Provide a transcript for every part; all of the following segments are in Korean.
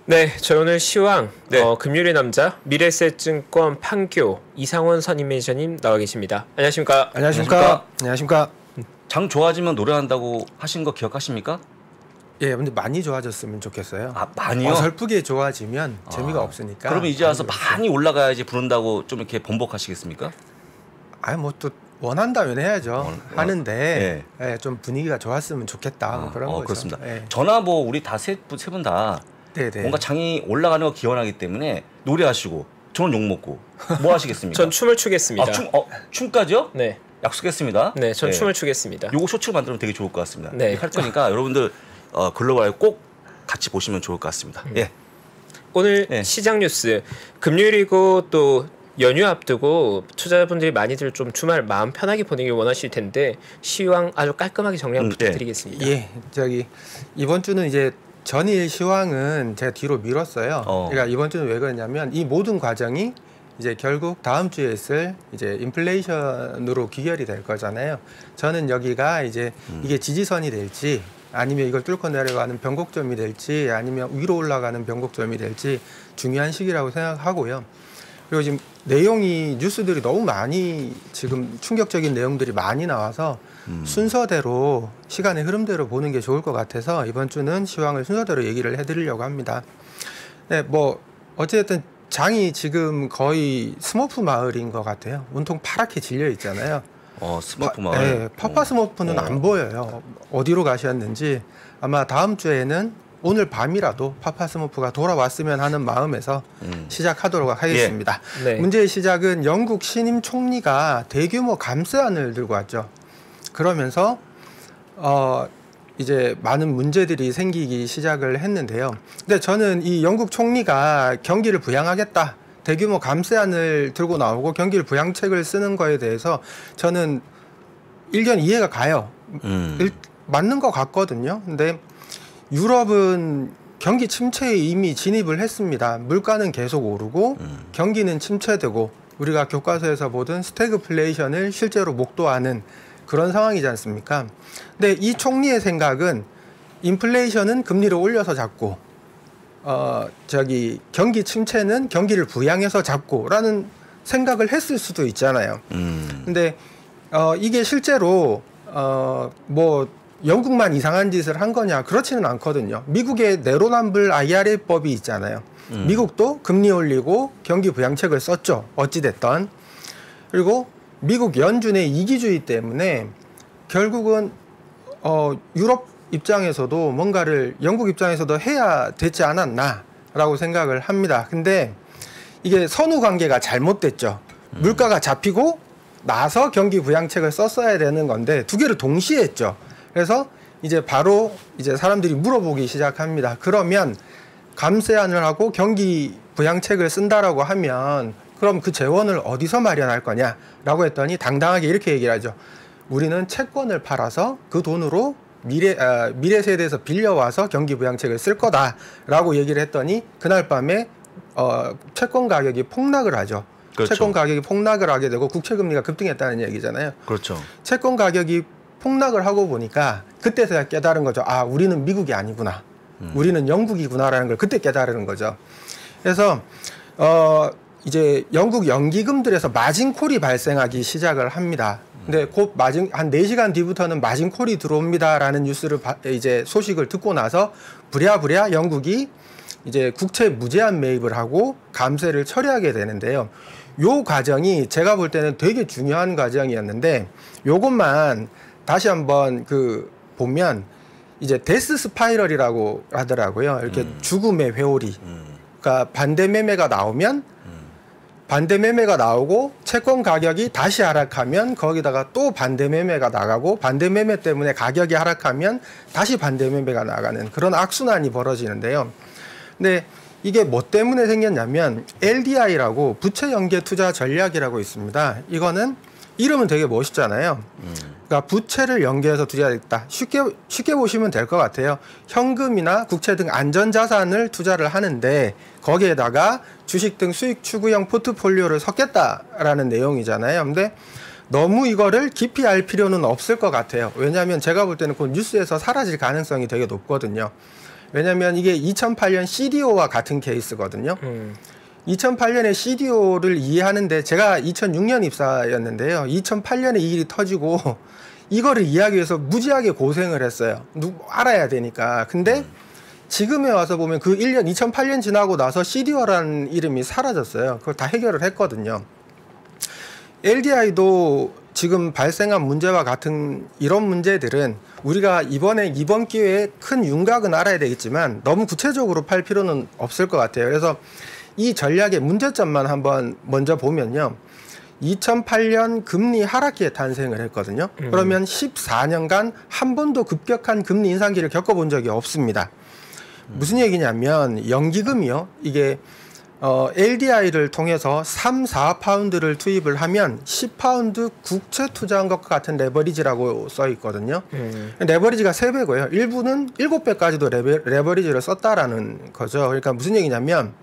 네, 저희 오늘 시황 금요일의 남자 미래에셋증권 판교 이상원 선임매니저님 나와 계십니다. 안녕하십니까? 안녕하십니까? 안녕하십니까? 장 좋아지면 노래한다고 하신 거 기억하십니까? 예, 근데 많이 좋아졌으면 좋겠어요. 아, 많이요? 어설프게 좋아지면 재미가 없으니까. 그러면 이제 와서 많이 올라가야지 부른다고 좀 이렇게 번복하시겠습니까? 아니 뭐 또 원한다면 해야죠. 하는데 예, 좀 분위기가 좋았으면 좋겠다. 뭐 그런 거죠. 그렇습니다. 예. 저나 뭐 우리 다 세 분 다 뭔가 장이 올라가는 거 기원하기 때문에 노래하시고 저는 욕 먹고 뭐 하시겠습니까? 전 춤을 추겠습니다. 춤까지요? 네. 약속했습니다. 네, 전 춤을 추겠습니다. 요거 쇼츠로 만들면 되게 좋을 것 같습니다. 네. 할 거니까 여러분들 글로벌 꼭 같이 보시면 좋을 것 같습니다. 예. 오늘 시장 뉴스 금요일이고 또 연휴 앞두고 투자자분들이 많이들 좀 주말 마음 편하게 보내길 원하실 텐데 시황 아주 깔끔하게 정리 한번 부탁드리겠습니다. 예, 이번 주는 이제 전일 시황은 제가 뒤로 미뤘어요. 그러니까 이번 주는 왜 그러냐면 이 모든 과정이 이제 결국 다음 주에 있을 이제 인플레이션으로 귀결이 될 거잖아요. 저는 여기가 이제 이게 지지선이 될지 아니면 이걸 뚫고 내려가는 변곡점이 될지 아니면 위로 올라가는 변곡점이 될지 중요한 시기라고 생각하고요. 그리고 지금 내용이 뉴스들이 너무 많이 지금 충격적인 내용들이 많이 나와서 순서대로 시간의 흐름대로 보는 게 좋을 것 같아서 이번 주는 시황을 순서대로 얘기를 해드리려고 합니다. 네, 뭐 어쨌든 장이 지금 거의 스머프 마을인 것 같아요. 온통 파랗게 질려 있잖아요. 스머프 마을. 네, 파파 스머프는 안 보여요. 어디로 가셨는지 아마 다음 주에는 오늘 밤이라도 파파 스머프가 돌아왔으면 하는 마음에서 시작하도록 하겠습니다. 네. 문제의 시작은 영국 신임 총리가 대규모 감세안을 들고 왔죠. 그러면서 이제 많은 문제들이 생기기 시작을 했는데요. 근데 저는 이 영국 총리가 경기를 부양하겠다, 대규모 감세안을 들고 나오고 경기를 부양책을 쓰는 거에 대해서 저는 일견 이해가 가요. 맞는 것 같거든요. 근데 유럽은 경기 침체에 이미 진입을 했습니다. 물가는 계속 오르고 경기는 침체되고 우리가 교과서에서 보던 스태그플레이션을 실제로 목도하는 그런 상황이지 않습니까? 근데 이 총리의 생각은 인플레이션은 금리를 올려서 잡고 경기 침체는 경기를 부양해서 잡고라는 생각을 했을 수도 있잖아요. 근데 이게 실제로 뭐 영국만 이상한 짓을 한 거냐? 그렇지는 않거든요. 미국의 내로남불 IRA법이 있잖아요. 미국도 금리 올리고 경기 부양책을 썼죠. 어찌됐던. 그리고 미국 연준의 이기주의 때문에 결국은 유럽 입장에서도 뭔가를 영국 입장에서도 해야 되지 않았나라고 생각을 합니다. 근데 이게 선후 관계가 잘못됐죠. 물가가 잡히고 나서 경기 부양책을 썼어야 되는 건데 두 개를 동시에 했죠. 그래서 이제 바로 이제 사람들이 물어보기 시작합니다. 그러면 감세안을 하고 경기 부양책을 쓴다라고 하면 그럼 그 재원을 어디서 마련할 거냐라고 했더니 당당하게 이렇게 얘기를 하죠. 우리는 채권을 팔아서 그 돈으로 미래 세대에서 빌려와서 경기 부양책을 쓸 거다라고 얘기를 했더니 그날 밤에 채권 가격이 폭락을 하죠. 그렇죠. 채권 가격이 폭락을 하게 되고 국채 금리가 급등했다는 얘기잖아요. 그렇죠. 채권 가격이 폭락을 하고 보니까 그때서야 깨달은 거죠. 아, 우리는 미국이 아니구나. 우리는 영국이구나라는 걸 그때 깨달은 거죠. 그래서 이제 영국 연기금들에서 마진콜이 발생하기 시작을 합니다. 근데 곧 한 4시간 뒤부터는 마진콜이 들어옵니다라는 뉴스를 이제 소식을 듣고 나서 부랴부랴 영국이 이제 국채 무제한 매입을 하고 감세를 처리하게 되는데요. 요 과정이 제가 볼 때는 되게 중요한 과정이었는데 요것만 다시 한번 보면 이제 데스 스파이럴이라고 하더라고요. 이렇게 죽음의 회오리. 그러니까 반대 매매가 나오면 반대 매매가 나오고 채권 가격이 다시 하락하면 거기다가 또 반대 매매가 나가고 반대 매매 때문에 가격이 하락하면 다시 반대 매매가 나가는 그런 악순환이 벌어지는데요. 근데 이게 뭐 때문에 생겼냐면 LDI라고 부채 연계 투자 전략이라고 있습니다. 이거는 이름은 되게 멋있잖아요. 그러니까 부채를 연계해서 투자했다. 쉽게 보시면 될 것 같아요. 현금이나 국채 등 안전자산을 투자를 하는데 거기에다가 주식 등 수익 추구형 포트폴리오를 섞겠다라는 내용이잖아요. 근데 너무 이거를 깊이 알 필요는 없을 것 같아요. 왜냐하면 제가 볼 때는 그 뉴스에서 사라질 가능성이 되게 높거든요. 왜냐하면 이게 2008년 CDO와 같은 케이스거든요. 2008년에 CDO를 이해하는데 제가 2006년 입사였는데요. 2008년에 이 일이 터지고 이거를 이해하기 위해서 무지하게 고생을 했어요. 알아야 되니까. 근데 지금에 와서 보면 그 1년 2008년 지나고 나서 CDO라는 이름이 사라졌어요. 그걸 다 해결을 했거든요. LDI도 지금 발생한 문제와 같은 이런 문제들은 우리가 이번 기회에 큰 윤곽은 알아야 되겠지만 너무 구체적으로 팔 필요는 없을 것 같아요. 그래서 이 전략의 문제점만 한번 먼저 보면요. 2008년 금리 하락기에 탄생을 했거든요. 그러면 14년간 한 번도 급격한 금리 인상기를 겪어본 적이 없습니다. 무슨 얘기냐면 연기금이요. 이게 LDI를 통해서 3, 4파운드를 투입을 하면 10파운드 국채 투자한 것과 같은 레버리지라고 써 있거든요. 레버리지가 3배고요. 일부는 7배까지도 레버리지를 썼다라는 거죠. 그러니까 무슨 얘기냐면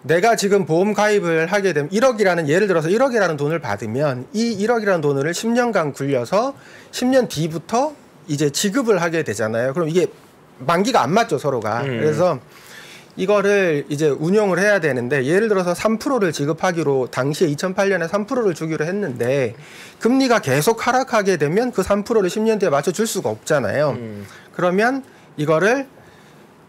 내가 지금 보험 가입을 하게 되면 1억이라는 예를 들어서 1억이라는 돈을 받으면 이 1억이라는 돈을 10년간 굴려서 10년 뒤부터 이제 지급을 하게 되잖아요. 그럼 이게 만기가 안 맞죠, 서로가. 그래서 이거를 이제 운용을 해야 되는데 예를 들어서 3%를 지급하기로 당시에 2008년에 3%를 주기로 했는데 금리가 계속 하락하게 되면 그 3%를 10년 뒤에 맞춰줄 수가 없잖아요. 그러면 이거를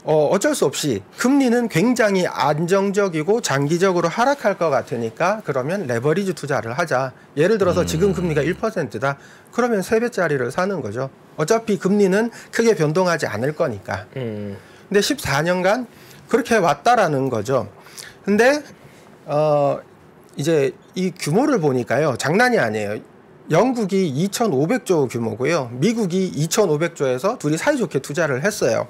어쩔 수 없이 금리는 굉장히 안정적이고 장기적으로 하락할 것 같으니까 그러면 레버리지 투자를 하자. 예를 들어서 지금 금리가 1%다. 그러면 3배짜리를 사는 거죠. 어차피 금리는 크게 변동하지 않을 거니까. 근데 14년간 그렇게 왔다라는 거죠. 근데 이제 이 규모를 보니까요. 장난이 아니에요. 영국이 2,500조 규모고요. 미국이 2,500조에서 둘이 사이좋게 투자를 했어요.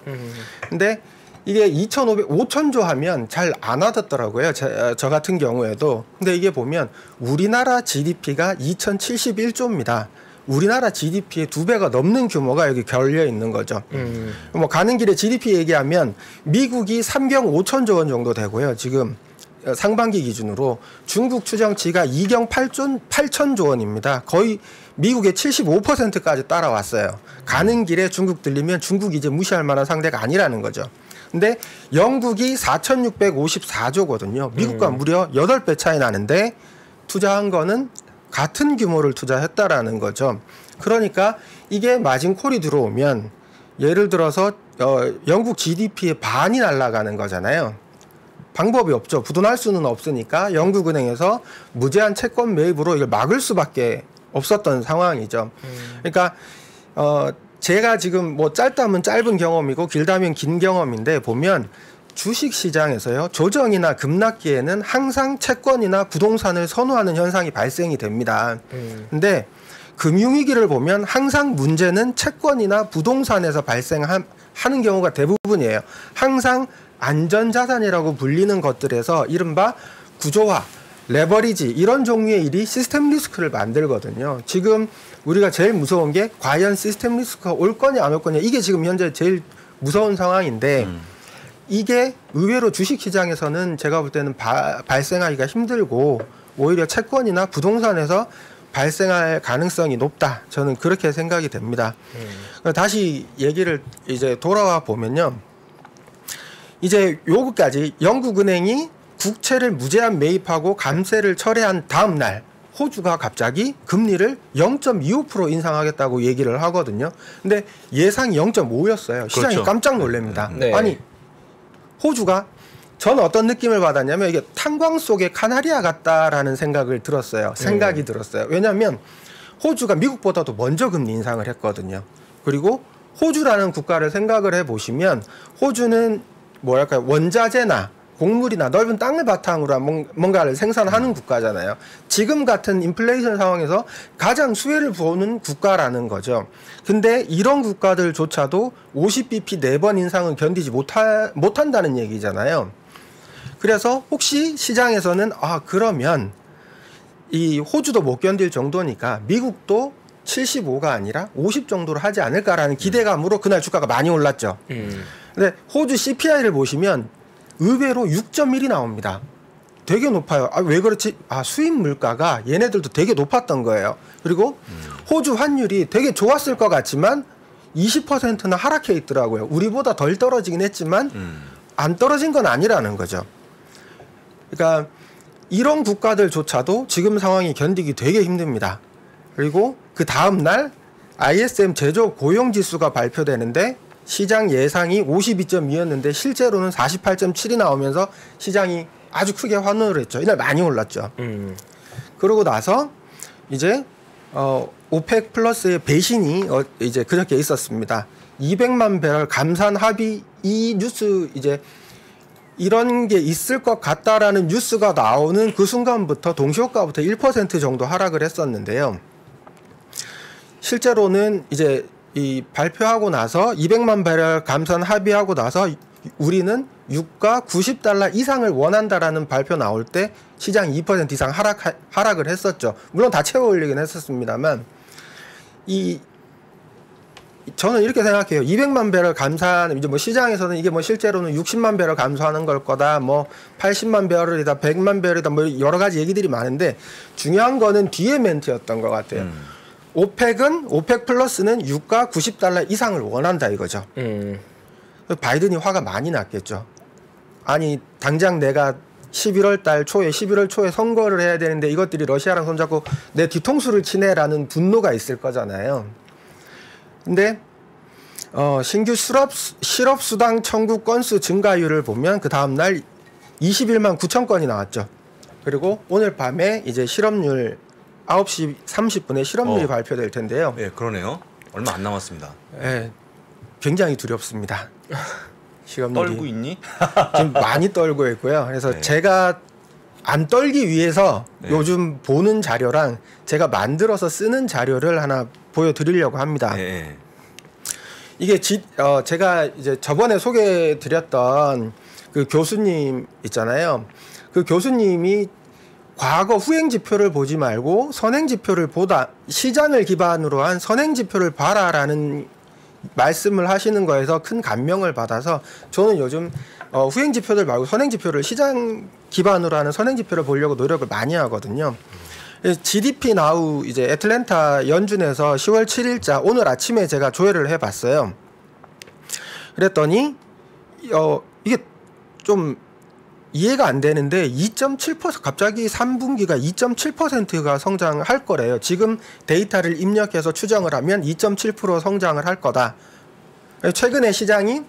근데 이게 5,000조 하면 잘 안 와닿더라고요. 저 같은 경우에도. 근데 이게 보면 우리나라 GDP가 2,071조입니다. 우리나라 GDP의 2배가 넘는 규모가 여기 결려 있는 거죠. 뭐 가는 길에 GDP 얘기하면 미국이 3경 5천조 원 정도 되고요. 지금 상반기 기준으로 중국 추정치가 2경 8천조 원입니다. 거의 미국의 75%까지 따라왔어요. 가는 길에 중국 들리면 중국이 이제 무시할 만한 상대가 아니라는 거죠. 근데 영국이 4,654조거든요. 미국과 무려 8배 차이 나는데 투자한 거는 같은 규모를 투자했다라는 거죠. 그러니까 이게 마진콜이 들어오면 예를 들어서 영국 GDP의 반이 날아가는 거잖아요. 방법이 없죠. 부도날 수는 없으니까 영국은행에서 무제한 채권 매입으로 이걸 막을 수밖에 없었던 상황이죠. 그러니까 제가 지금 뭐 짧다면 짧은 경험이고 길다면 긴 경험인데 보면 주식시장에서요. 조정이나 급락기에는 항상 채권이나 부동산을 선호하는 현상이 발생이 됩니다. 근데 금융위기를 보면 항상 문제는 채권이나 부동산에서 발생하는 경우가 대부분이에요. 항상 안전자산이라고 불리는 것들에서 이른바 구조화, 레버리지 이런 종류의 일이 시스템 리스크를 만들거든요. 지금 우리가 제일 무서운 게 과연 시스템 리스크가 올 거냐 안 올 거냐 이게 지금 현재 제일 무서운 상황인데 이게 의외로 주식시장에서는 제가 볼 때는 발생하기가 힘들고 오히려 채권이나 부동산에서 발생할 가능성이 높다. 저는 그렇게 생각이 됩니다. 다시 얘기를 이제 돌아와 보면요. 이제 요거까지 영국은행이 국채를 무제한 매입하고 감세를 철회한 다음 날 호주가 갑자기 금리를 0.25% 인상하겠다고 얘기를 하거든요. 근데 예상이 0.5였어요. 시장이 그렇죠. 깜짝 놀랍니다. 네. 아니 호주가 저는 어떤 느낌을 받았냐면 이게 탄광 속의 카나리아 같다라는 생각이 들었어요. 왜냐하면 호주가 미국보다도 먼저 금리 인상을 했거든요. 그리고 호주라는 국가를 생각을 해보시면 호주는 뭐랄까요 원자재나 곡물이나 넓은 땅을 바탕으로 뭔가를 생산하는 국가잖아요. 지금 같은 인플레이션 상황에서 가장 수혜를 보는 국가라는 거죠. 근데 이런 국가들조차도 50bp 4번 인상은 견디지 못한다는 얘기잖아요. 그래서 혹시 시장에서는 그러면 이 호주도 못 견딜 정도니까 미국도 75가 아니라 50 정도로 하지 않을까라는 기대감으로 그날 주가가 많이 올랐죠. 근데 호주 CPI를 보시면 의외로 6.1이 나옵니다. 되게 높아요. 아, 왜 그렇지? 아, 수입 물가가 얘네들도 되게 높았던 거예요. 그리고 호주 환율이 되게 좋았을 것 같지만 20%나 하락해 있더라고요. 우리보다 덜 떨어지긴 했지만 안 떨어진 건 아니라는 거죠. 그러니까 이런 국가들조차도 지금 상황이 견디기 되게 힘듭니다. 그리고 그 다음 날 ISM 제조 고용 지수가 발표되는데 시장 예상이 52.2였는데 실제로는 48.7이 나오면서 시장이 아주 크게 환호를 했죠. 이날 많이 올랐죠. 그러고 나서 이제 오펙 플러스의 배신이 이제 그저께 있었습니다. 200만 배럴 감산 합의, 이 뉴스 이제 이런 게 있을 것 같다라는 뉴스가 나오는 그 순간부터 동시효과부터 1% 정도 하락을 했었는데요. 실제로는 이제 이 발표하고 나서 200만 배럴 감산 합의하고 나서 우리는 유가 $90 이상을 원한다라는 발표 나올 때 시장이 2% 이상 하락을 했었죠. 물론 다 채워 올리긴 했었습니다만 저는 이렇게 생각해요. 200만 배럴 감산, 이제 뭐 시장에서는 이게 뭐 실제로는 60만 배럴 감소하는 걸 거다, 뭐 80만 배럴이다, 100만 배럴이다, 뭐 여러 가지 얘기들이 많은데 중요한 거는 뒤에 멘트였던 것 같아요. 오펙 플러스는 유가 $90 이상을 원한다 이거죠. 바이든이 화가 많이 났겠죠. 아니 당장 내가 11월 초에 선거를 해야 되는데 이것들이 러시아랑 손잡고 내 뒤통수를 치네라는 분노가 있을 거잖아요. 근데 신규 실업수당 청구 건수 증가율을 보면 그 다음날 21만 9천 건이 나왔죠. 그리고 오늘 밤에 이제 실업률 9시 30분에 실업률이 발표될 텐데요. 네, 그러네요. 얼마 안 남았습니다. 네, 굉장히 두렵습니다. 실업률이. 떨고 있니? 지금 많이 떨고 있고요. 그래서 네. 제가 안 떨기 위해서 네. 요즘 보는 자료랑 제가 만들어서 쓰는 자료를 하나 보여드리려고 합니다. 네. 이게 제가 이제 저번에 소개해드렸던 그 교수님 있잖아요. 그 교수님이 과거 후행 지표를 보지 말고 선행 지표를 보다 시장을 기반으로 한 선행 지표를 봐라라는 말씀을 하시는 거에서 큰 감명을 받아서 저는 요즘 후행 지표들 말고 선행 지표를 시장 기반으로 하는 선행 지표를 보려고 노력을 많이 하거든요. GDP 나우 이제 애틀랜타 연준에서 10월 7일자 오늘 아침에 제가 조회를 해봤어요. 그랬더니 이게 좀 이해가 안 되는데 2.7% 갑자기 3분기가 2.7%가 성장할 거래요. 지금 데이터를 입력해서 추정을 하면 2.7% 성장을 할 거다. 최근에 시장이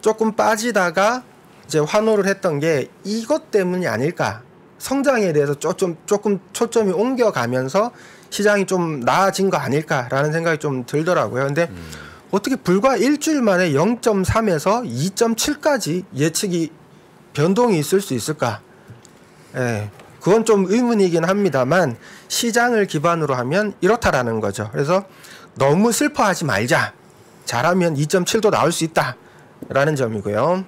조금 빠지다가 이제 환호를 했던 게 이것 때문이 아닐까. 성장에 대해서 조금 초점이 옮겨가면서 시장이 좀 나아진 거 아닐까라는 생각이 좀 들더라고요. 근데 어떻게 불과 일주일 만에 0.3에서 2.7까지 예측이 변동이 있을 수 있을까? 예, 그건 좀 의문이긴 합니다만 시장을 기반으로 하면 이렇다라는 거죠. 그래서 너무 슬퍼하지 말자. 잘하면 2.7도 나올 수 있다라는 점이고요.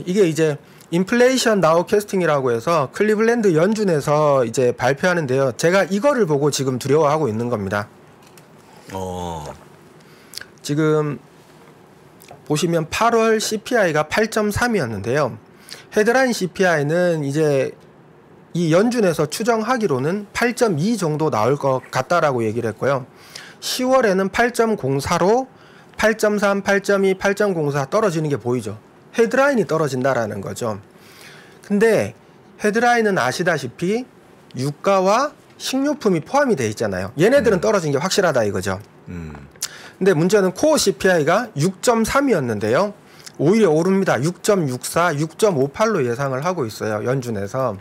이게 이제 인플레이션 나우 캐스팅이라고 해서 클리블랜드 연준에서 이제 발표하는데요. 제가 이거를 보고 지금 두려워하고 있는 겁니다. 지금 보시면 8월 CPI가 8.3이었는데요. 헤드라인 CPI는 이제 이 연준에서 추정하기로는 8.2 정도 나올 것 같다라고 얘기를 했고요. 10월에는 8.04로 8.3, 8.2, 8.04 떨어지는 게 보이죠. 헤드라인이 떨어진다라는 거죠. 근데 헤드라인은 아시다시피 유가와 식료품이 포함이 돼 있잖아요. 얘네들은 떨어진 게 확실하다 이거죠. 근데 문제는 코어 CPI가 6.3이었는데요. 오히려 오릅니다. 6.64, 6.58로 예상을 하고 있어요. 연준에서.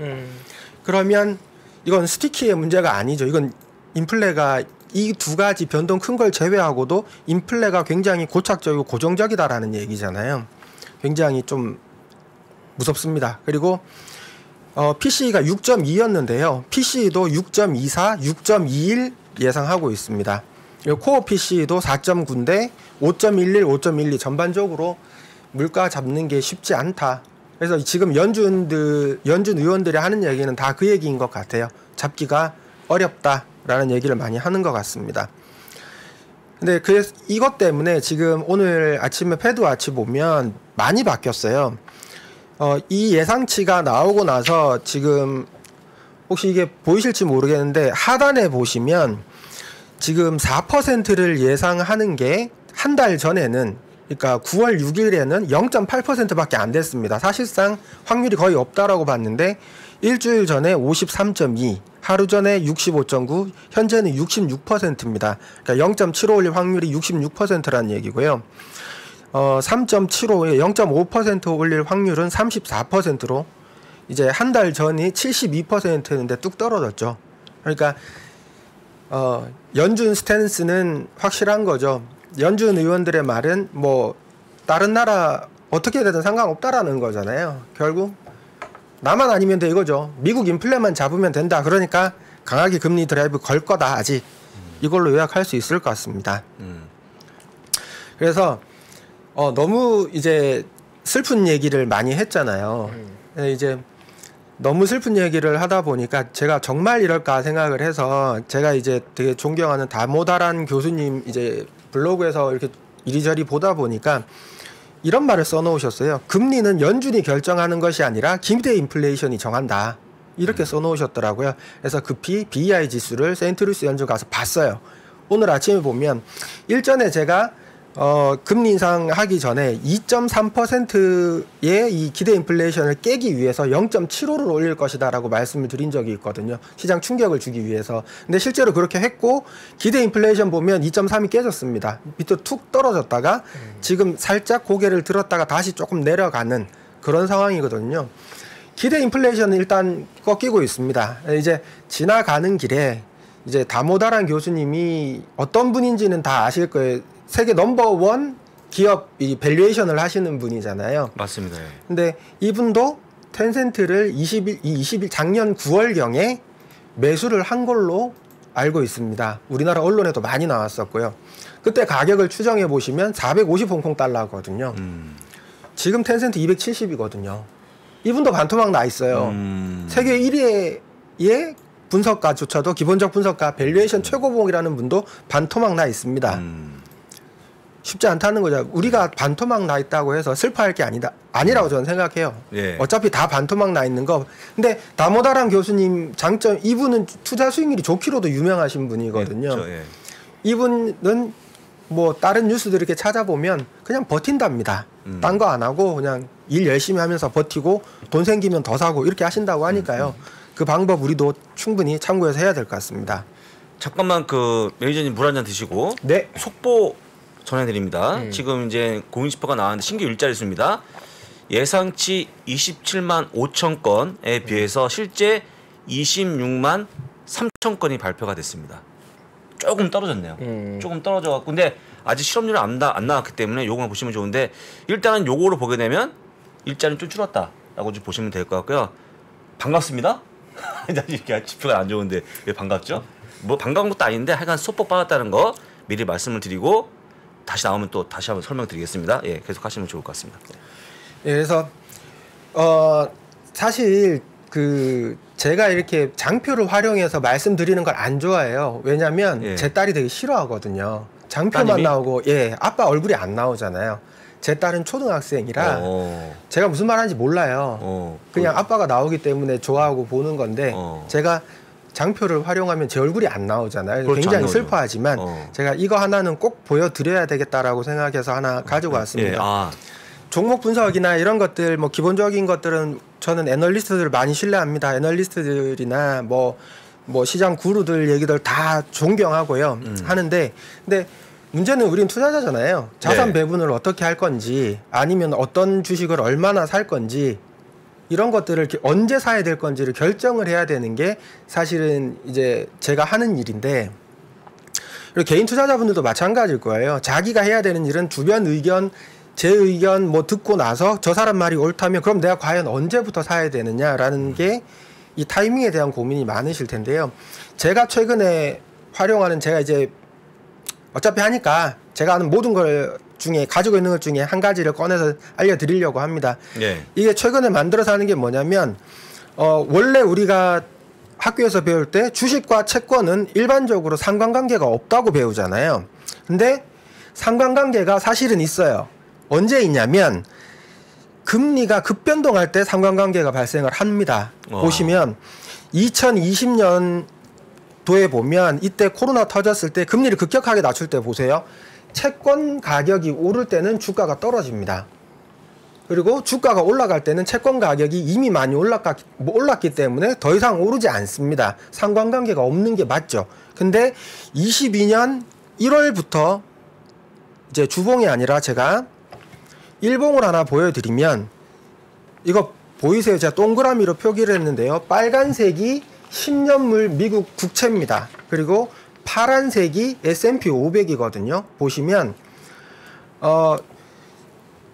그러면 이건 스티키의 문제가 아니죠. 이건 인플레가 이 두 가지 변동 큰 걸 제외하고도 인플레가 굉장히 고착적이고 고정적이다라는 얘기잖아요. 굉장히 좀 무섭습니다. 그리고 PCE가 6.2였는데요. PCE도 6.24, 6.21 예상하고 있습니다. 코어 PCE도 4.9인데 5.11, 5.12 전반적으로 물가 잡는 게 쉽지 않다. 그래서 지금 연준 의원들이 하는 얘기는 다 그 얘기인 것 같아요. 잡기가 어렵다라는 얘기를 많이 하는 것 같습니다. 근데 그래서 이것 때문에 지금 오늘 아침에 패드 와치 보면 많이 바뀌었어요. 이 예상치가 나오고 나서 지금 혹시 이게 보이실지 모르겠는데 하단에 보시면 지금 4%를 예상하는 게 한 달 전에는 그러니까 9월 6일에는 0.8%밖에 안 됐습니다. 사실상 확률이 거의 없다라고 봤는데 일주일 전에 53.2, 하루 전에 65.9, 현재는 66%입니다. 그러니까 0.75 올릴 확률이 66%라는 얘기고요. 3.75에 0.5% 올릴 확률은 34%로 이제 한 달 전이 72%였는데 뚝 떨어졌죠. 그러니까 연준 스탠스는 확실한 거죠. 연준 의원들의 말은 뭐 다른 나라 어떻게 되든 상관없다라는 거잖아요. 결국 나만 아니면 돼 이거죠. 미국 인플레만 잡으면 된다. 그러니까 강하게 금리 드라이브 걸 거다. 아직 이걸로 요약할 수 있을 것 같습니다. 그래서 너무 이제 슬픈 얘기를 많이 했잖아요. 이제 너무 슬픈 얘기를 하다 보니까 제가 정말 이럴까 생각을 해서 제가 이제 되게 존경하는 다모다란 교수님 이제 블로그에서 이렇게 이리저리 보다 보니까 이런 말을 써놓으셨어요. 금리는 연준이 결정하는 것이 아니라 기대 인플레이션이 정한다. 이렇게 써놓으셨더라고요. 그래서 급히 BEI 지수를 세인트루이스 연준 가서 봤어요. 오늘 아침에 보면 일전에 제가 금리 인상하기 전에 2.3%의 이 기대 인플레이션을 깨기 위해서 0.75를 올릴 것이다라고 말씀을 드린 적이 있거든요. 시장 충격을 주기 위해서. 근데 실제로 그렇게 했고 기대 인플레이션 보면 2.3이 깨졌습니다. 밑으로 툭 떨어졌다가 지금 살짝 고개를 들었다가 다시 조금 내려가는 그런 상황이거든요. 기대 인플레이션은 일단 꺾이고 있습니다. 이제 지나가는 길에 이제 다모다란 교수님이 어떤 분인지는 다 아실 거예요. 세계 넘버원 기업 이 밸류에이션을 하시는 분이잖아요. 맞습니다. 근데 이분도 텐센트를 20일 작년 9월경에 매수를 한 걸로 알고 있습니다. 우리나라 언론에도 많이 나왔었고요. 그때 가격을 추정해 보시면 450 홍콩 달러거든요. 지금 텐센트 270이거든요. 이분도 반토막 나 있어요. 세계 1위의 분석가조차도 기본적 분석가 밸류에이션 최고봉이라는 분도 반토막 나 있습니다. 쉽지 않다는 거죠. 우리가 반토막 나 있다고 해서 슬퍼할 게 아니라고 저는 생각해요. 예. 어차피 다 반토막 나 있는 거. 근데 다모다란 교수님 장점, 이분은 투자 수익률이 좋기로도 유명하신 분이거든요. 그렇죠, 예. 이분은 뭐 다른 뉴스들 이렇게 찾아보면 그냥 버틴답니다. 딴 거 안 하고 그냥 일 열심히 하면서 버티고 돈 생기면 더 사고 이렇게 하신다고 하니까요. 그 방법 우리도 충분히 참고해서 해야 될 것 같습니다. 잠깐만 그 매니저님 물 한 잔 드시고 네. 속보 전해드립니다. 지금 이제 공인지표가 나왔는데 신규 일자리 수입니다. 예상치 27만 5천 건에 비해서 실제 26만 3천 건이 발표가 됐습니다. 조금 떨어졌네요. 조금 떨어져갖고 근데 아직 실업률은 안 나왔기 때문에 요거만 보시면 좋은데 일단은 요거로 보게 되면 일자리는 좀 줄었다라고 좀 보시면 될 것 같고요. 반갑습니다. 이렇게 지표가 안 좋은데 왜 반갑죠? 뭐 반가운 것도 아닌데 하여간 소폭 받았다는 거 미리 말씀을 드리고 다시 나오면 또 다시 한번 설명드리겠습니다. 예, 계속 하시면 좋을 것 같습니다. 예, 그래서 사실 그 제가 이렇게 장표를 활용해서 말씀드리는 걸 안 좋아해요. 왜냐하면 예. 제 딸이 되게 싫어하거든요. 장표만 따님이? 나오고 예, 아빠 얼굴이 안 나오잖아요. 제 딸은 초등학생이라 제가 무슨 말 하는지 몰라요. 그냥 아빠가 나오기 때문에 좋아하고 보는 건데 제가 장표를 활용하면 제 얼굴이 안 나오잖아요. 그렇죠, 굉장히 슬퍼하지만 제가 이거 하나는 꼭 보여드려야 되겠다라고 생각해서 하나 가지고 왔습니다. 예, 아. 종목 분석이나 이런 것들 뭐 기본적인 것들은 저는 애널리스트들을 많이 신뢰합니다. 애널리스트들이나 뭐 시장 구루들 얘기들 다 존경하고요. 하는데 근데 문제는 우린 투자자잖아요. 자산 배분을 어떻게 할 건지 아니면 어떤 주식을 얼마나 살 건지 이런 것들을 언제 사야 될 건지를 결정을 해야 되는 게 사실은 이제 제가 하는 일인데 그리고 개인 투자자분들도 마찬가지일 거예요. 자기가 해야 되는 일은 주변 의견, 제 의견 뭐 듣고 나서 저 사람 말이 옳다면 그럼 내가 과연 언제부터 사야 되느냐라는 게 이 타이밍에 대한 고민이 많으실 텐데요. 제가 최근에 활용하는 제가 이제 어차피 하니까 제가 아는 모든 걸 중에 가지고 있는 것 중에 한 가지를 꺼내서 알려드리려고 합니다. 예. 이게 최근에 만들어서 하는 게 뭐냐면 원래 우리가 학교에서 배울 때 주식과 채권은 일반적으로 상관관계가 없다고 금리가 급변동할 때 상관관계가 발생을 합니다. 보시면 2020년도에 보면 이때 코로나 터졌을 때 금리를 급격하게 낮출 때 보세요. 채권 가격이 오를 때는 주가가 떨어집니다. 그리고 주가가 올라갈 때는 채권 가격이 이미 많이 올랐기 때문에 더 이상 오르지 않습니다. 상관관계가 없는 게 맞죠. 근데 22년 1월부터 이제 주봉이 아니라 제가 일봉을 하나 보여드리면 이거 보이세요? 제가 동그라미로 표기를 했는데요. 빨간색이 10년물 미국 국채입니다. 그리고 파란색이 S&P 500이거든요. 보시면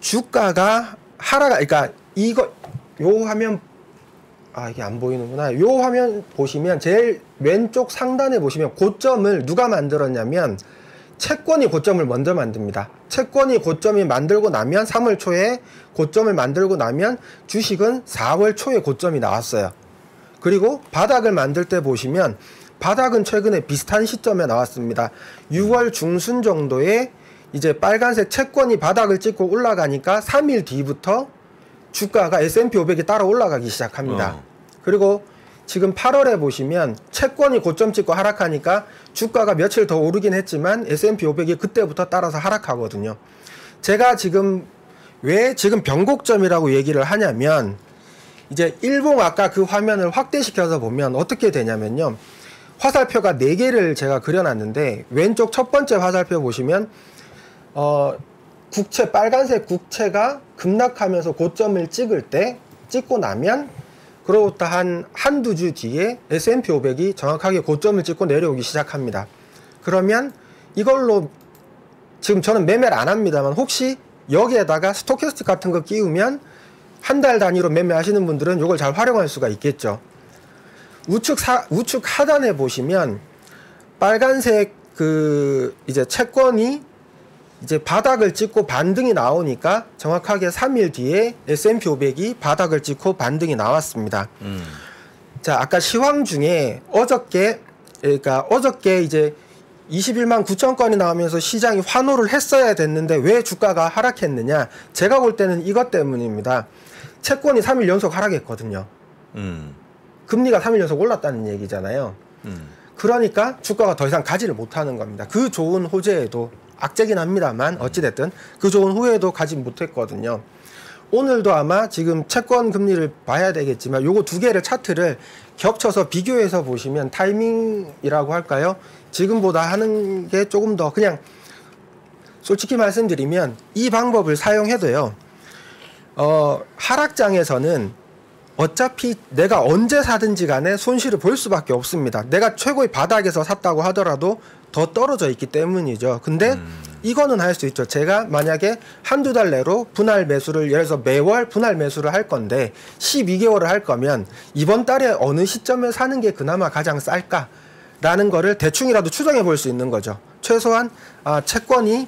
주가가 그러니까 이거 요 화면 이게 안 보이는구나. 요 화면 보시면 제일 왼쪽 상단에 보시면 고점을 누가 만들었냐면 채권이 고점을 먼저 만듭니다. 채권이 고점이 만들고 나면 3월 초에 고점을 만들고 나면 주식은 4월 초에 고점이 나왔어요. 그리고 바닥을 만들 때 보시면 바닥은 최근에 비슷한 시점에 나왔습니다. 6월 중순 정도에 이제 빨간색 채권이 바닥을 찍고 올라가니까 3일 뒤부터 주가가 S&P 500이 따라 올라가기 시작합니다. 그리고 지금 8월에 보시면 채권이 고점 찍고 하락하니까 주가가 며칠 더 오르긴 했지만 S&P 500이 그때부터 따라서 하락하거든요. 제가 지금 왜 지금 변곡점이라고 얘기를 하냐면 이제 일봉 아까 그 화면을 확대시켜서 보면 어떻게 되냐면요. 화살표가 4개를 제가 그려놨는데 왼쪽 첫 번째 화살표 보시면 국채 빨간색 국채가 급락하면서 고점을 찍고 나면 그로부터 한두 주 뒤에 S&P 500이 정확하게 고점을 찍고 내려오기 시작합니다. 그러면 이걸로 지금 저는 매매를 안 합니다만 혹시 여기에다가 스토캐스틱 같은 거 끼우면 한 달 단위로 매매하시는 분들은 이걸 잘 활용할 수가 있겠죠. 우측 하단에 보시면 빨간색 이제 채권이 이제 바닥을 찍고 반등이 나오니까 정확하게 3일 뒤에 S&P 500이 바닥을 찍고 반등이 나왔습니다. 자, 아까 시황 중에 어저께 이제 21만 9천 건이 나오면서 시장이 환호를 했어야 됐는데 왜 주가가 하락했느냐? 제가 볼 때는 이것 때문입니다. 채권이 3일 연속 하락했거든요. 금리가 3일 연속 올랐다는 얘기잖아요. 그러니까 주가가 더 이상 가지를 못하는 겁니다. 그 좋은 호재에도 악재긴 합니다만 어찌됐든 그 좋은 후회도 가지 못했거든요. 오늘도 아마 지금 채권 금리를 봐야 되겠지만 요거 두 개를 차트를 겹쳐서 비교해서 보시면 타이밍이라고 할까요? 지금보다 하는 게 조금 더 그냥 솔직히 말씀드리면 이 방법을 사용해도요. 하락장에서는 어차피 내가 언제 사든지 간에 손실을 볼 수밖에 없습니다. 내가 최고의 바닥에서 샀다고 하더라도 더 떨어져 있기 때문이죠. 근데 이거는 할 수 있죠. 제가 만약에 한두 달 내로 분할 매수를 예를 들어서 매월 분할 매수를 할 건데 12개월을 할 거면 이번 달에 어느 시점에 사는 게 그나마 가장 쌀까라는 거를 대충이라도 추정해 볼 수 있는 거죠. 최소한 채권이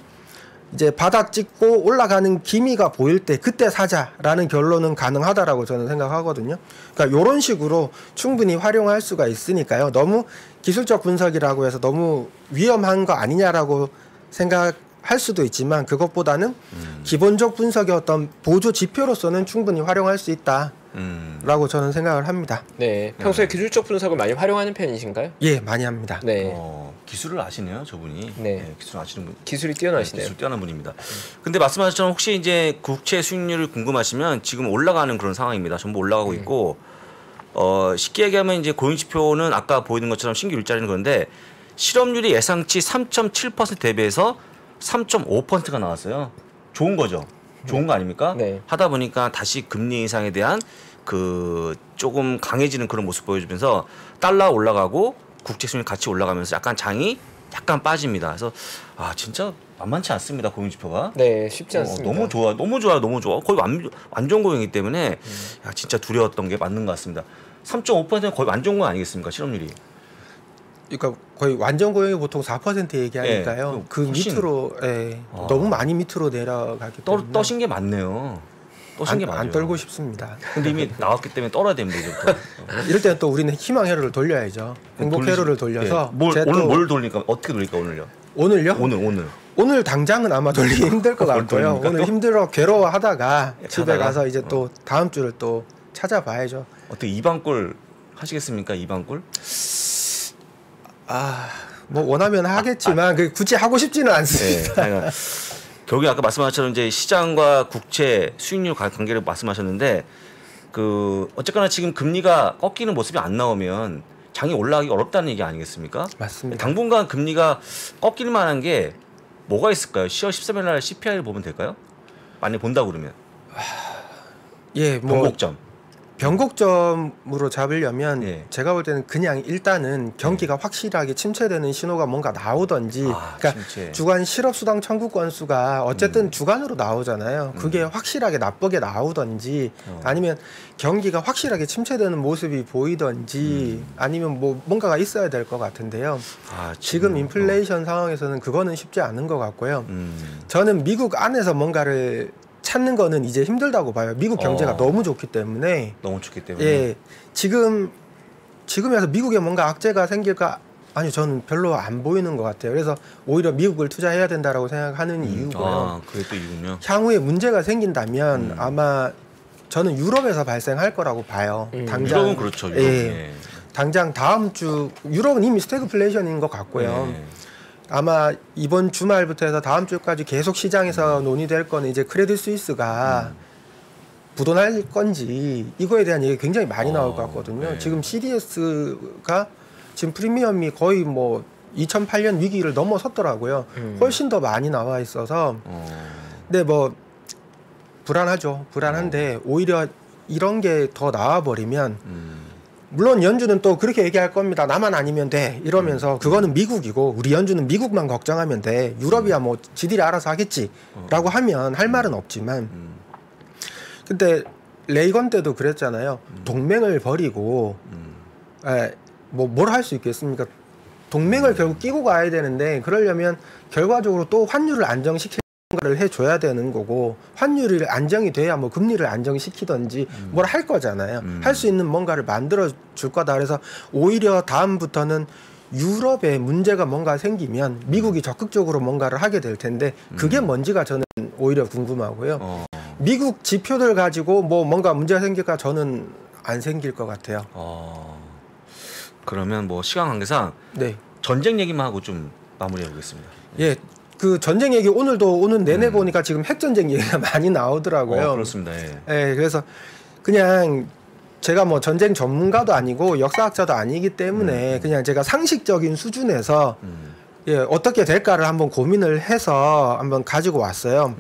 이제 바닥 찍고 올라가는 기미가 보일 때 그때 사자라는 결론은 가능하다라고 저는 생각하거든요. 그러니까 이런 식으로 충분히 활용할 수가 있으니까요. 너무 기술적 분석이라고 해서 너무 위험한 거 아니냐라고 생각할 수도 있지만 그것보다는 기본적 분석의 어떤 보조 지표로서는 충분히 활용할 수 있다라고 저는 생각을 합니다. 네, 평소에 기술적 분석을 많이 활용하는 편이신가요? 예, 많이 합니다. 네. 기술을 아시네요, 저분이. 네. 기술 아시는 분. 기술이 뛰어나시네요. 기술 뛰어난 분입니다. 근데 말씀하셨처럼 혹시 이제 국채 수익률을 궁금하시면 지금 올라가는 그런 상황입니다. 전부 올라가고 있고 쉽게 얘기하면 이제 고용지표는 아까 보이는 것처럼 신규 일자리는 그런데 실업률이 예상치 3.7% 대비해서 3.5%가 나왔어요. 좋은 거죠. 좋은 거 아닙니까? 네. 하다 보니까 다시 금리 인상에 대한 조금 강해지는 그런 모습 보여주면서 달러 올라가고 국채 수익률 같이 올라가면서 약간 장이 약간 빠집니다. 그래서 진짜 만만치 않습니다. 고용지표가. 네, 쉽지 않습니다. 너무 좋아. 거의 완전 고용이기 때문에 진짜 두려웠던 게 맞는 것 같습니다. 3.5%는 거의 완전 고용 아니겠습니까? 실업률이. 그러니까 거의 완전 고용이 보통 4% 얘기하니까요. 예, 그 밑으로 너무 많이 밑으로 내려가기 때문에 떠신 게 맞네요. 떠신 게 맞아요. 안 떨고 싶습니다. 근데 이미 나왔기 때문에 떨어야 됩니다. 이제부터. 이럴 때는 또 우리는 희망 회로를 돌려야죠. 행복 회로를 돌려서 오늘 뭘 돌리니까 어떻게 돌릴까 오늘요? 오늘요? 오늘 오늘 당장은 아마 돌리기 힘들 것 같고요. 돌립니까, 오늘 또? 힘들어 괴로워하다가 집에 하다가? 가서 이제 또 다음 주를 또 찾아봐야죠. 어떻게 이방골 하시겠습니까? 이방골? 뭐 원하면 하겠지만 굳이 하고 싶지는 네. 않습니다. 그러니까 결국에 아까 말씀하셨던 이제 시장과 국채 수익률 관계를 말씀하셨는데 그 어쨌거나 지금 금리가 꺾이는 모습이 안 나오면 장이 올라가기 어렵다는 얘기 아니겠습니까? 맞습니다. 당분간 금리가 꺾일 만한 게 뭐가 있을까요? 10월 13일 날 CPI를 보면 될까요? 만약 본다고 그러면. 예, 뭐 변곡점. 변곡점으로 잡으려면 예. 제가 볼 때는 그냥 일단은 경기가 확실하게 침체되는 신호가 뭔가 나오던지, 그러니까 침체. 주간 실업수당 청구 건수가 어쨌든 주간으로 나오잖아요. 그게 확실하게 나쁘게 나오던지, 아니면 경기가 확실하게 침체되는 모습이 보이던지, 아니면 뭐 뭔가가 있어야 될 것 같은데요. 지금 인플레이션 상황에서는 그거는 쉽지 않은 것 같고요. 저는 미국 안에서 뭔가를 찾는 거는 이제 힘들다고 봐요. 미국 경제가 너무 좋기 때문에. 너무 좋기 때문에. 예, 지금에서 미국에 뭔가 악재가 생길까? 아니요, 저는 별로 안 보이는 것 같아요. 그래서 오히려 미국을 투자해야 된다라고 생각하는 이유고요. 그게 또 이유군요. 향후에 문제가 생긴다면 아마 저는 유럽에서 발생할 거라고 봐요. 당장 유럽은 그렇죠. 유럽. 예, 당장 다음 주 유럽은 이미 스태그플레이션인 것 같고요. 네. 아마 이번 주말부터 해서 다음 주까지 계속 시장에서 논의될 거는 이제 크레딧 스위스가 부도날 건지 이거에 대한 얘기 굉장히 많이 나올 것 같거든요. 네. 지금 CDS가 지금 프리미엄이 거의 뭐 2008년 위기를 넘어섰더라고요. 훨씬 더 많이 나와 있어서. 근데 뭐 불안하죠. 불안한데 오히려 이런 게 더 나와 버리면 물론 연준은 또 그렇게 얘기할 겁니다. 나만 아니면 돼 이러면서 그거는 미국이고 우리 연준은 미국만 걱정하면 돼. 유럽이야 뭐 지들이 알아서 하겠지라고 하면 할 말은 없지만 근데 레이건 때도 그랬잖아요. 동맹을 버리고 뭐 뭘 할 수 있겠습니까? 동맹을 결국 끼고 가야 되는데 그러려면 결과적으로 또 환율을 안정시킬 를 해줘야 되는 거고 환율이 안정이 돼야 뭐 금리를 안정시키든지 뭘 할 거잖아요. 할 수 있는 뭔가를 만들어 줄 거다. 그래서 오히려 다음부터는 유럽에 문제가 뭔가 생기면 미국이 적극적으로 뭔가를 하게 될 텐데 그게 뭔지가 저는 오히려 궁금하고요. 미국 지표들 가지고 뭐 뭔가 문제가 생길까 저는 안 생길 것 같아요. 그러면 뭐 시간 관계상 네. 전쟁 얘기만 하고 좀 마무리해 보겠습니다. 예. 그 전쟁 얘기 오늘 내내 보니까 지금 핵전쟁 얘기가 많이 나오더라고요. 그렇습니다. 예. 예, 그래서 그냥 제가 뭐 전쟁 전문가도 아니고 역사학자도 아니기 때문에 그냥 제가 상식적인 수준에서 예, 어떻게 될까를 한번 고민을 해서 한번 가지고 왔어요.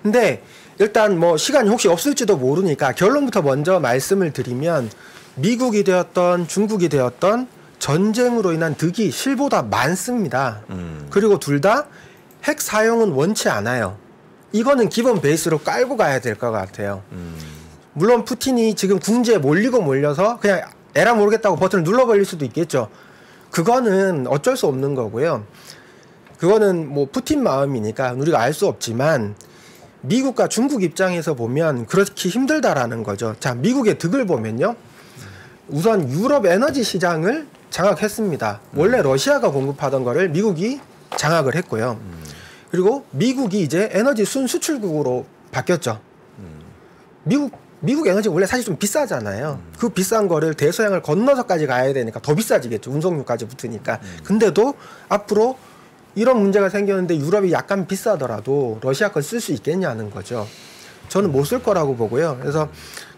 근데 일단 뭐 시간이 혹시 없을지도 모르니까 결론부터 먼저 말씀을 드리면 미국이 되었던 중국이 되었던 전쟁으로 인한 득이 실보다 많습니다. 그리고 둘 다 핵 사용은 원치 않아요. 이거는 기본 베이스로 깔고 가야 될 것 같아요. 물론 푸틴이 지금 궁지에 몰려서 그냥 에라 모르겠다고 버튼을 눌러버릴 수도 있겠죠. 그거는 어쩔 수 없는 거고요. 그거는 뭐 푸틴 마음이니까 우리가 알 수 없지만 미국과 중국 입장에서 보면 그렇게 힘들다라는 거죠. 자, 미국의 득을 보면요. 우선 유럽 에너지 시장을 장악했습니다. 원래 러시아가 공급하던 거를 미국이 장악을 했고요. 그리고 미국이 이제 에너지 순수출국으로 바뀌었죠. 미국 에너지 원래 사실 좀 비싸잖아요. 그 비싼 거를 대서양을 건너서까지 가야 되니까 더 비싸지겠죠. 운송료까지 붙으니까. 근데도 앞으로 이런 문제가 생겼는데 유럽이 약간 비싸더라도 러시아 걸 쓸 수 있겠냐는 거죠. 저는 못 쓸 거라고 보고요. 그래서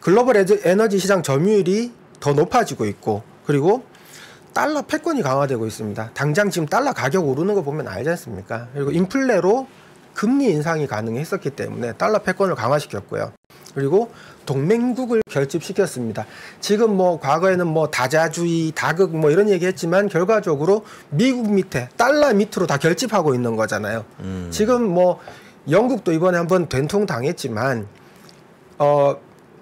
글로벌 에너지 시장 점유율이 더 높아지고 있고 그리고 달러 패권이 강화되고 있습니다. 당장 지금 달러 가격 오르는 거 보면 알지 않습니까? 그리고 인플레로 금리 인상이 가능했었기 때문에 달러 패권을 강화시켰고요. 그리고 동맹국을 결집시켰습니다. 지금 뭐 과거에는 뭐 다자주의, 다극 뭐 이런 얘기했지만 결과적으로 미국 밑에 달러 밑으로 다 결집하고 있는 거잖아요. 지금 뭐 영국도 이번에 한번 된통 당했지만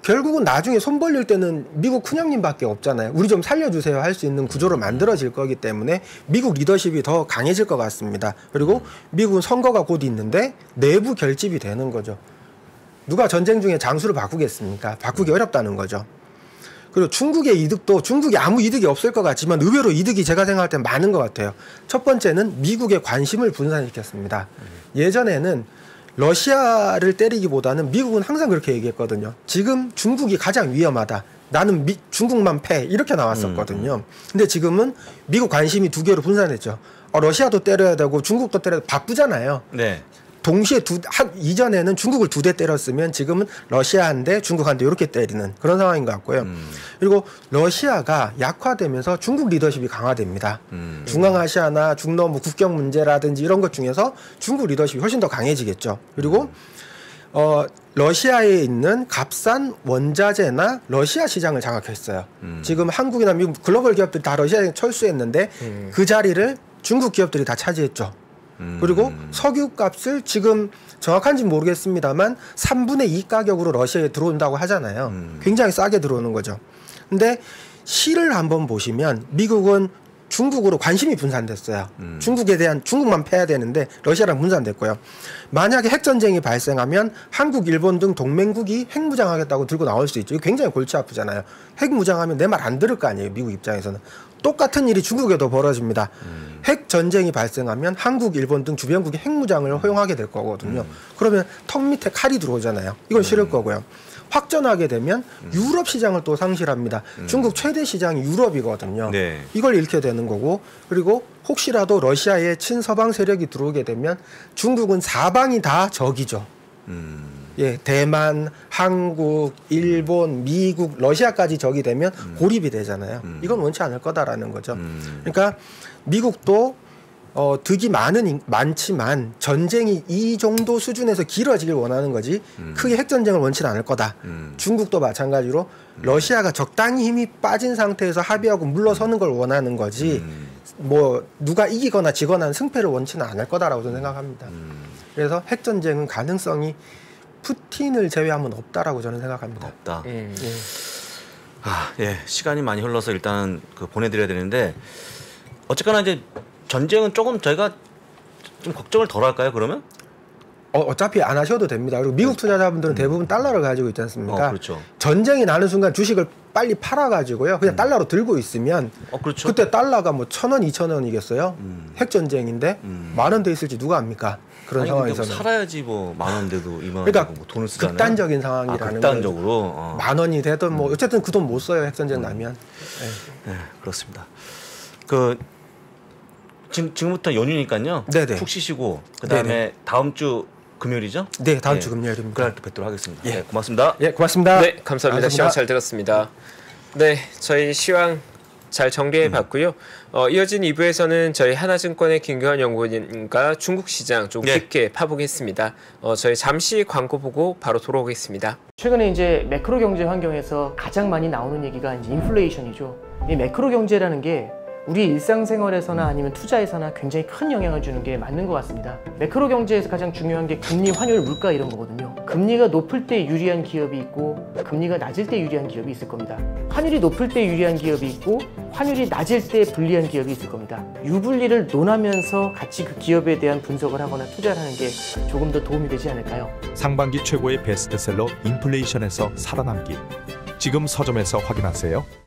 결국은 나중에 손 벌릴 때는 미국 큰형님밖에 없잖아요. 우리 좀 살려주세요 할 수 있는 구조로 만들어질 거기 때문에 미국 리더십이 더 강해질 것 같습니다. 그리고 미국은 선거가 곧 있는데 내부 결집이 되는 거죠. 누가 전쟁 중에 장수를 바꾸겠습니까? 바꾸기 어렵다는 거죠. 그리고 중국의 이득도 중국이 아무 이득이 없을 것 같지만 의외로 이득이 제가 생각할 때 많은 것 같아요. 첫 번째는 미국의 관심을 분산시켰습니다. 예전에는 러시아를 때리기보다는 미국은 항상 그렇게 얘기했거든요. 지금 중국이 가장 위험하다. 나는 중국만 패. 이렇게 나왔었거든요. 근데 지금은 미국 관심이 두 개로 분산했죠. 러시아도 때려야 되고 중국도 때려야 되고 바쁘잖아요. 네. 동시에 이전에는 중국을 2대 때렸으면 지금은 러시아 한 대, 중국 한 대 이렇게 때리는 그런 상황인 것 같고요. 그리고 러시아가 약화되면서 중국 리더십이 강화됩니다. 중앙아시아나 중남부 국경 문제라든지 이런 것 중에서 중국 리더십이 훨씬 더 강해지겠죠. 그리고 러시아에 있는 값싼 원자재나 러시아 시장을 장악했어요. 지금 한국이나 미국 글로벌 기업들이 다 러시아에 철수했는데 그 자리를 중국 기업들이 다 차지했죠. 그리고 석유 값을 지금 정확한지는 모르겠습니다만 3분의 2 가격으로 러시아에 들어온다고 하잖아요. 굉장히 싸게 들어오는 거죠. 근데 시를 한번 보시면 미국은 중국으로 관심이 분산됐어요. 중국에 대한 중국만 패야 되는데 러시아랑 분산됐고요. 만약에 핵전쟁이 발생하면 한국, 일본 등 동맹국이 핵무장하겠다고 들고 나올 수 있죠. 이거 굉장히 골치 아프잖아요. 핵무장하면 내 말 안 들을 거 아니에요. 미국 입장에서는. 똑같은 일이 중국에도 벌어집니다. 핵전쟁이 발생하면 한국, 일본 등 주변국이 핵무장을 허용하게 될 거거든요. 그러면 턱 밑에 칼이 들어오잖아요. 이건 싫을 거고요. 확전하게 되면 유럽 시장을 또 상실합니다. 중국 최대 시장이 유럽이거든요. 네. 이걸 잃게 되는 거고, 그리고 혹시라도 러시아에 친서방 세력이 들어오게 되면 중국은 사방이 다 적이죠. 예, 대만, 한국, 일본, 미국, 러시아까지 적이 되면 고립이 되잖아요. 이건 원치 않을 거다라는 거죠. 그러니까 미국도 득이 많지만 전쟁이 이 정도 수준에서 길어지길 원하는 거지 크게 핵전쟁을 원치는 않을 거다. 중국도 마찬가지로 러시아가 적당히 힘이 빠진 상태에서 합의하고 물러서는 걸 원하는 거지 뭐 누가 이기거나 지거나 승패를 원치는 않을 거다라고 저는 생각합니다. 그래서 핵전쟁은 가능성이 푸틴을 제외하면 없다라고 저는 생각합니다. 없다. 예, 시간이 많이 흘러서 일단 보내드려야 되는데 어쨌거나 이제 전쟁은 조금 저희가 좀 걱정을 덜 할까요? 그러면? 어차피 안 하셔도 됩니다. 그리고 미국 투자자분들은 대부분 달러를 가지고 있지 않습니까? 그렇죠. 전쟁이 나는 순간 주식을 빨리 팔아가지고요. 그냥 달러로 들고 있으면 그렇죠. 그때 달러가 뭐 1,000원, 2,000원이겠어요? 핵전쟁인데 10,000원 돼 있을지 누가 압니까? 그런 상황에서는. 뭐 살아야지 뭐 10,000원대도 20,000원 그러니까 뭐 돈을 쓰잖아요. 극단적인 상황이라는 극단적으로. 10,000원이 되든 뭐 어쨌든 그 돈 못 써요. 핵전쟁 나면. 네, 그렇습니다. 지금부터 연휴니까요. 네네. 푹 쉬시고 그다음에 네네. 다음 주 금요일이죠? 네, 다음 주 금요일입니다. 그날 또 뵙도록 하겠습니다. 예. 네, 고맙습니다. 예, 고맙습니다. 네, 감사합니다. 시황 잘 들었습니다. 네, 저희 시황 잘 정리해 봤고요. 이어진 2부에서는 저희 하나증권의 김규환 연구원님과 중국 시장 좀 깊게 파보겠습니다. 저희 잠시 광고 보고 바로 돌아오겠습니다. 최근에 이제 매크로 경제 환경에서 가장 많이 나오는 얘기가 이제 인플레이션이죠. 이 매크로 경제라는 게 우리 일상생활에서나 아니면 투자에서나 굉장히 큰 영향을 주는 게 맞는 것 같습니다. 매크로 경제에서 가장 중요한 게 금리, 환율, 물가 이런 거거든요. 금리가 높을 때 유리한 기업이 있고 금리가 낮을 때 유리한 기업이 있을 겁니다. 환율이 높을 때 유리한 기업이 있고 환율이 낮을 때 불리한 기업이 있을 겁니다. 유불리를 논하면서 같이 그 기업에 대한 분석을 하거나 투자를 하는 게 조금 더 도움이 되지 않을까요? 상반기 최고의 베스트셀러 인플레이션에서 살아남기. 지금 서점에서 확인하세요.